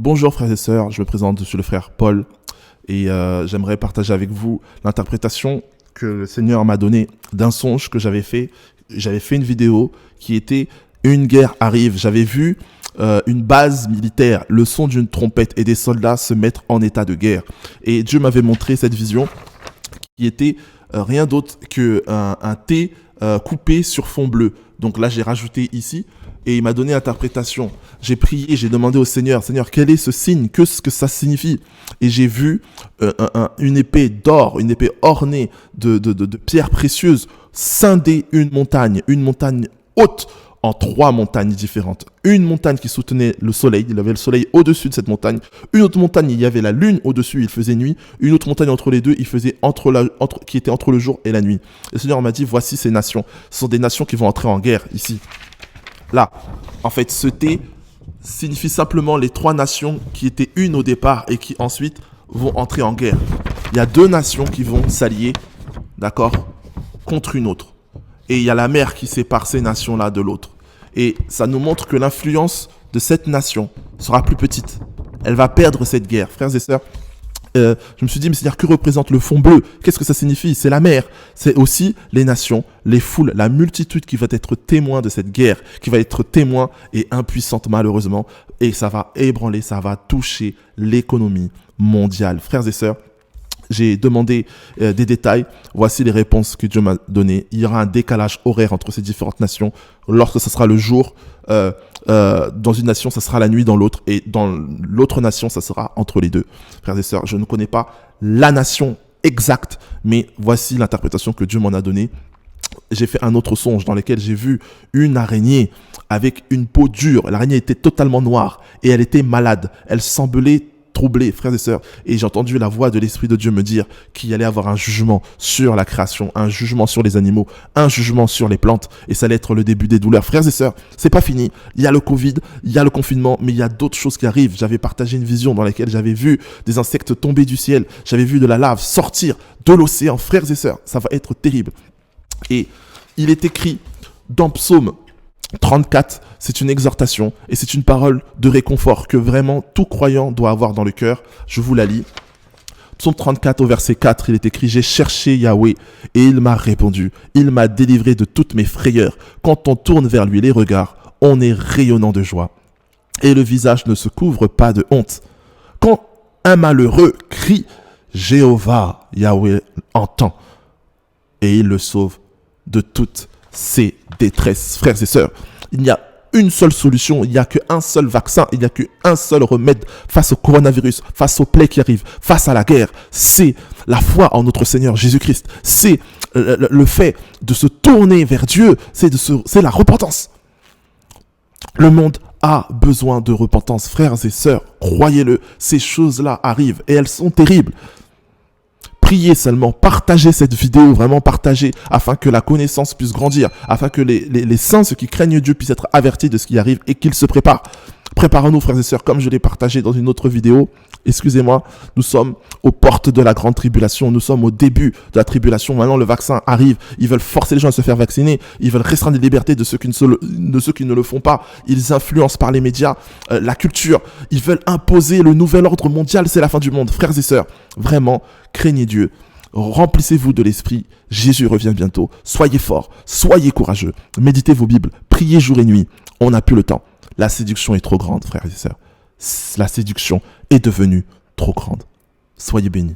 Bonjour frères et sœurs, je me présente, je suis le frère Paul et j'aimerais partager avec vous l'interprétation que le Seigneur m'a donnée d'un songe que j'avais fait. J'avais fait une vidéo qui était « Une guerre arrive ». J'avais vu une base militaire, le son d'une trompette et des soldats se mettre en état de guerre. Et Dieu m'avait montré cette vision qui était rien d'autre qu'un T coupé sur fond bleu. Donc là, j'ai rajouté ici. Et il m'a donné l'interprétation. J'ai prié, j'ai demandé au Seigneur, Seigneur, quel est ce signe? Qu'est-ce que ça signifie? Et j'ai vu une épée d'or, une épée ornée de pierres précieuses, scinder une montagne haute en 3 montagnes différentes. Une montagne qui soutenait le soleil, il y avait le soleil au-dessus de cette montagne. Une autre montagne, il y avait la lune au-dessus, il faisait nuit. Une autre montagne entre les deux, il faisait qui était entre le jour et la nuit. Le Seigneur m'a dit, voici ces nations. Ce sont des nations qui vont entrer en guerre ici. Là, en fait, ce T signifie simplement les 3 nations qui étaient une au départ et qui ensuite vont entrer en guerre. Il y a 2 nations qui vont s'allier, d'accord, contre une autre. Et il y a la mer qui sépare ces nations-là de l'autre. Et ça nous montre que l'influence de cette nation sera plus petite. Elle va perdre cette guerre. Frères et sœurs, je me suis dit, mais Seigneur, que représente le fond bleu? Qu'est-ce que ça signifie? C'est la mer. C'est aussi les nations, les foules, la multitude qui va être témoin de cette guerre, qui va être témoin et impuissante malheureusement. Et ça va ébranler, ça va toucher l'économie mondiale. Frères et sœurs, j'ai demandé des détails. Voici les réponses que Dieu m'a données. Il y aura un décalage horaire entre ces différentes nations. Lorsque ce sera le jour, dans une nation, ça sera la nuit dans l'autre. Et dans l'autre nation, ça sera entre les deux. Frères et sœurs, je ne connais pas la nation exacte, mais voici l'interprétation que Dieu m'en a donnée. J'ai fait un autre songe dans lequel j'ai vu une araignée avec une peau dure. L'araignée était totalement noire et elle était malade. Elle semblait troublé, frères et sœurs, et j'ai entendu la voix de l'Esprit de Dieu me dire qu'il allait avoir un jugement sur la création, un jugement sur les animaux, un jugement sur les plantes, et ça allait être le début des douleurs. Frères et sœurs, c'est pas fini. Il y a le Covid, il y a le confinement, mais il y a d'autres choses qui arrivent. J'avais partagé une vision dans laquelle j'avais vu des insectes tomber du ciel, j'avais vu de la lave sortir de l'océan. Frères et sœurs, ça va être terrible. Et il est écrit dans Psaume 34, c'est une exhortation et c'est une parole de réconfort que vraiment tout croyant doit avoir dans le cœur. Je vous la lis. Psaume 34 au verset 4, il est écrit « J'ai cherché Yahweh et il m'a répondu. Il m'a délivré de toutes mes frayeurs. Quand on tourne vers lui les regards, on est rayonnant de joie. Et le visage ne se couvre pas de honte. Quand un malheureux crie, Jéhovah, Yahweh entend et il le sauve de toutes ses détresses. Frères et sœurs, il n'y a une seule solution, il n'y a qu'un seul vaccin, il n'y a qu'un seul remède face au coronavirus, face aux plaies qui arrivent, face à la guerre. C'est la foi en notre Seigneur Jésus-Christ. C'est le fait de se tourner vers Dieu, c'est la repentance. Le monde a besoin de repentance, frères et sœurs, croyez-le, ces choses-là arrivent et elles sont terribles. Priez seulement, partagez cette vidéo, vraiment partagez, afin que la connaissance puisse grandir, afin que les saints, ceux qui craignent Dieu, puissent être avertis de ce qui arrive et qu'ils se préparent. Préparons-nous, frères et sœurs, comme je l'ai partagé dans une autre vidéo. Excusez-moi, nous sommes aux portes de la grande tribulation, nous sommes au début de la tribulation. Maintenant, le vaccin arrive, ils veulent forcer les gens à se faire vacciner, ils veulent restreindre les libertés de ceux qui ne le font pas. Ils influencent par les médias, la culture, ils veulent imposer le nouvel ordre mondial, c'est la fin du monde. Frères et sœurs, vraiment, craignez Dieu, remplissez-vous de l'esprit, Jésus revient bientôt, soyez forts, soyez courageux, méditez vos Bibles, priez jour et nuit, on n'a plus le temps. La séduction est trop grande, frères et sœurs. La séduction est devenue trop grande. Soyez bénis.